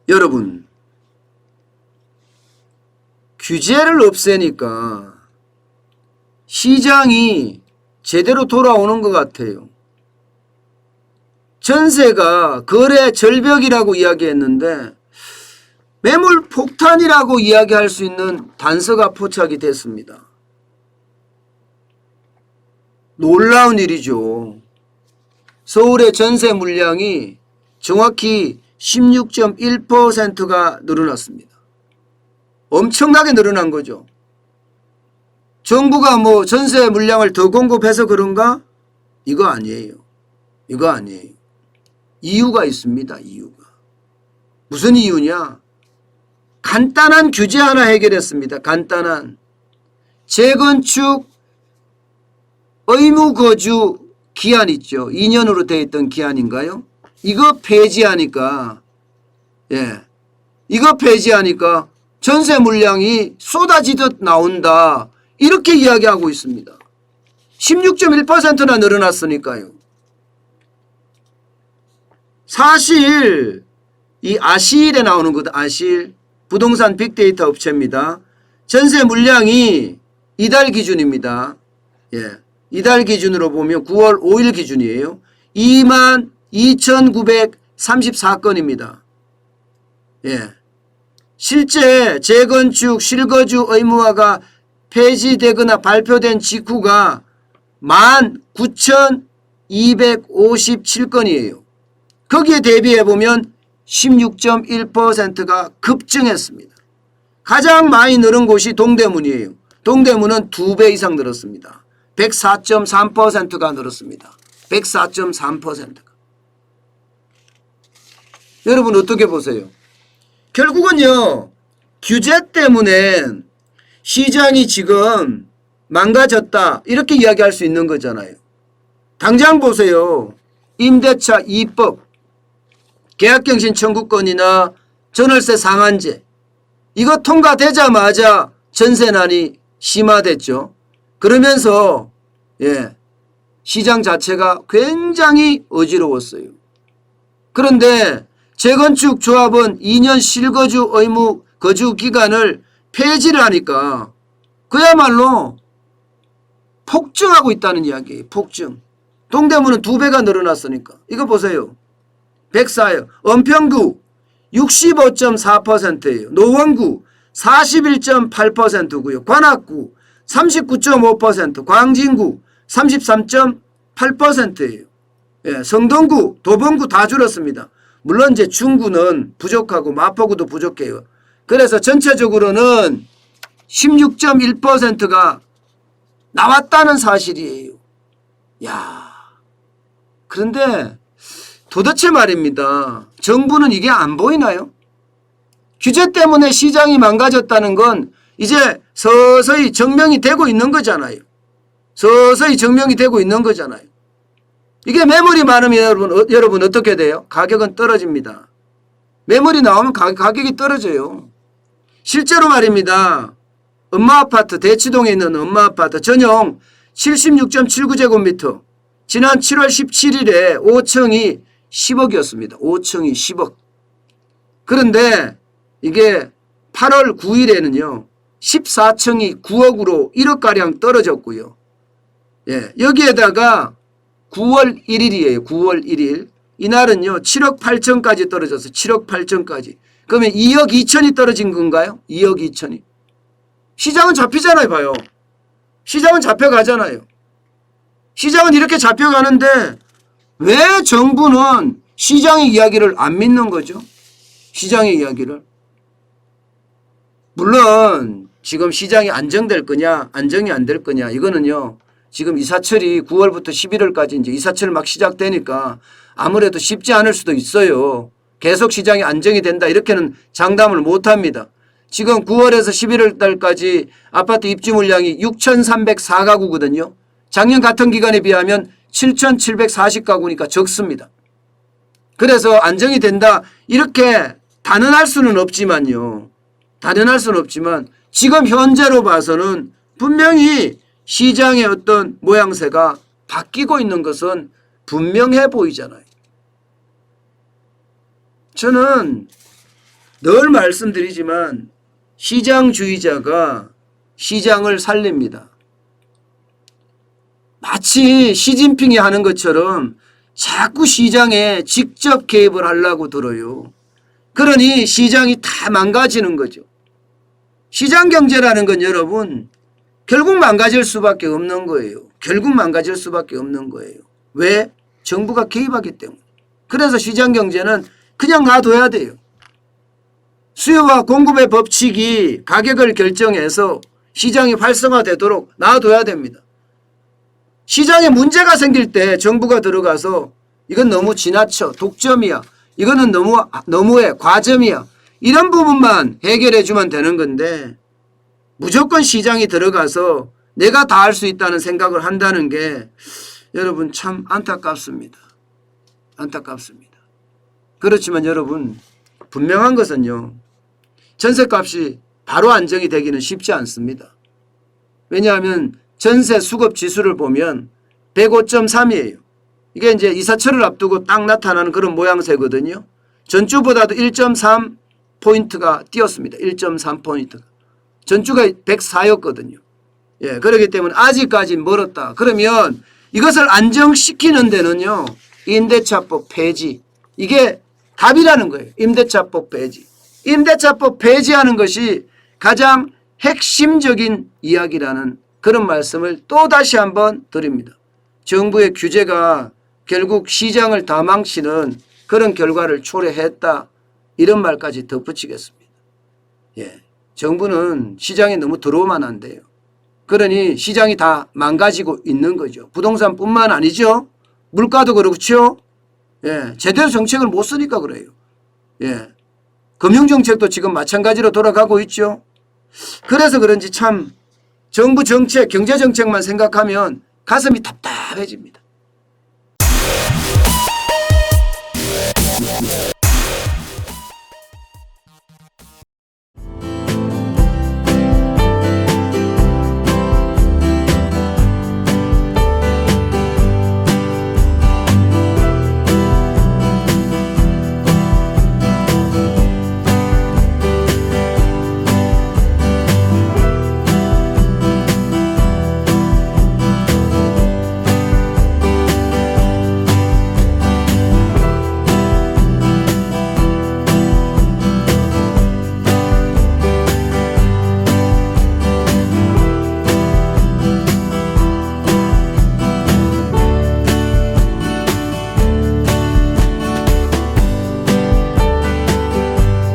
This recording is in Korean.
여러분, 규제를 없애니까 시장이 제대로 돌아오는 것 같아요. 전세가 거래 절벽이라고 이야기했는데 매물 폭탄이라고 이야기할 수 있는 단서가 포착이 됐습니다. 놀라운 일이죠. 서울의 전세 물량이 정확히 16.1%가 늘어났습니다. 엄청나게 늘어난 거죠. 정부가 뭐 전세 물량을 더 공급해서 그런가? 이거 아니에요. 이거 아니에요. 이유가 있습니다. 이유가. 무슨 이유냐? 간단한 규제 하나 해결했습니다. 간단한. 재건축 의무 거주 기한 있죠. 2년으로 되어 있던 기한인가요? 이거 폐지하니까, 이거 폐지하니까 전세 물량이 쏟아지듯 나온다. 이렇게 이야기하고 있습니다. 16.1%나 늘어났으니까요. 사실 이 아실에 나오는 거다. 아실 부동산 빅데이터 업체입니다. 전세 물량이 이달 기준입니다. 이달 기준으로 보면 9월 5일 기준이에요. 22,934건입니다. 실제 재건축 실거주 의무화가 폐지되거나 발표된 직후가 19,257건이에요. 거기에 대비해 보면 16.1%가 급증했습니다. 가장 많이 늘은 곳이 동대문이에요. 동대문은 2배 이상 늘었습니다. 104.3%가 늘었습니다. 104.3%가. 여러분 어떻게 보세요? 결국은요, 규제 때문에 시장이 지금 망가졌다 이렇게 이야기할 수 있는 거잖아요. 당장 보세요. 임대차 2법, 계약갱신 청구권이나 전월세 상한제, 이거 통과되자마자 전세난이 심화됐죠. 그러면서 시장 자체가 굉장히 어지러웠어요. 그런데 재건축 조합은 2년 실거주 의무 거주 기간을 폐지를 하니까 그야말로 폭증하고 있다는 이야기예요. 폭증. 동대문은 2배가 늘어났으니까. 이거 보세요. 104예요. 은평구 65.4%예요. 노원구 41.8%고요. 관악구 39.5%, 광진구 33.8%예요. 성동구, 도봉구 다 줄었습니다. 물론 이제 중구는 부족하고 마포구도 부족해요. 그래서 전체적으로는 16.1%가 나왔다는 사실이에요. 그런데 도대체 말입니다. 정부는 이게 안 보이나요? 규제 때문에 시장이 망가졌다는 건 이제 서서히 증명이 되고 있는 거잖아요. 서서히 증명이 되고 있는 거잖아요. 이게 매물이 많으면 여러분 어떻게 돼요? 가격은 떨어집니다. 매물이 나오면 가격이 떨어져요. 실제로 말입니다. 엄마아파트, 대치동에 있는 엄마아파트 전용 76.79제곱미터 지난 7월 17일에 5층이 10억이었습니다. 5층이 10억. 그런데 이게 8월 9일에는요. 14층이 9억으로 1억가량 떨어졌고요. 여기에다가 9월 1일이에요. 9월 1일. 이날은요. 7억 8천까지 떨어졌어요. 7억 8천까지. 그러면 2억 2천이 떨어진 건가요? 2억 2천이. 시장은 잡히잖아요. 봐요. 시장은 잡혀가잖아요. 시장은 이렇게 잡혀가는데 왜 정부는 시장의 이야기를 안 믿는 거죠? 시장의 이야기를. 물론 지금 시장이 안정될 거냐 안정이 안 될 거냐 이거는요. 지금 이사철이 9월부터 11월까지 이제 이사철 막 시작되니까 아무래도 쉽지 않을 수도 있어요. 계속 시장이 안정이 된다 이렇게는 장담을 못합니다. 지금 9월에서 11월 달까지 아파트 입주 물량이 6,304가구거든요. 작년 같은 기간에 비하면 7,740가구니까 적습니다. 그래서 안정이 된다 이렇게 단언할 수는 없지만요. 단언할 수는 없지만 지금 현재로 봐서는 분명히 시장의 어떤 모양새가 바뀌고 있는 것은 분명해 보이잖아요. 저는 늘 말씀드리지만 시장주의자가 시장을 살립니다. 마치 시진핑이 하는 것처럼 자꾸 시장에 직접 개입을 하려고 들어요. 그러니 시장이 다 망가지는 거죠. 시장 경제라는 건 여러분 결국 망가질 수밖에 없는 거예요. 결국 망가질 수밖에 없는 거예요. 왜? 정부가 개입하기 때문에. 그래서 시장 경제는 그냥 놔둬야 돼요. 수요와 공급의 법칙이 가격을 결정해서 시장이 활성화되도록 놔둬야 됩니다. 시장에 문제가 생길 때 정부가 들어가서 이건 너무 지나쳐 독점이야. 이거는 너무해 과점이야. 이런 부분만 해결해 주면 되는 건데 무조건 시장이 들어가서 내가 다 할 수 있다는 생각을 한다는 게 여러분 참 안타깝습니다. 안타깝습니다. 그렇지만 여러분 분명한 것은요. 전셋값이 바로 안정이 되기는 쉽지 않습니다. 왜냐하면 전세 수급 지수를 보면 105.3이에요. 이게 이제 이사철을 앞두고 딱 나타나는 그런 모양새거든요. 전주보다도 1.3포인트가 뛰었습니다. 1.3포인트가. 전주가 104였거든요. 예, 그렇기 때문에 아직까지 멀었다. 그러면 이것을 안정시키는 데는요. 임대차법 폐지. 이게 답이라는 거예요. 임대차법 폐지. 임대차법 폐지하는 것이 가장 핵심적인 이야기라는 그런 말씀을 또 다시 한번 드립니다. 정부의 규제가 결국 시장을 다 망치는 그런 결과를 초래했다. 이런 말까지 덧붙이겠습니다. 예, 정부는 시장에 너무 들어오면 안 돼요. 그러니 시장이 다 망가지고 있는 거죠. 부동산뿐만 아니죠. 물가도 그렇죠. 예, 제대로 정책을 못 쓰니까 그래요. 예, 금융정책도 지금 마찬가지로 돌아가고 있죠. 그래서 그런지 참 정부 정책, 경제정책만 생각하면 가슴이 답답해집니다.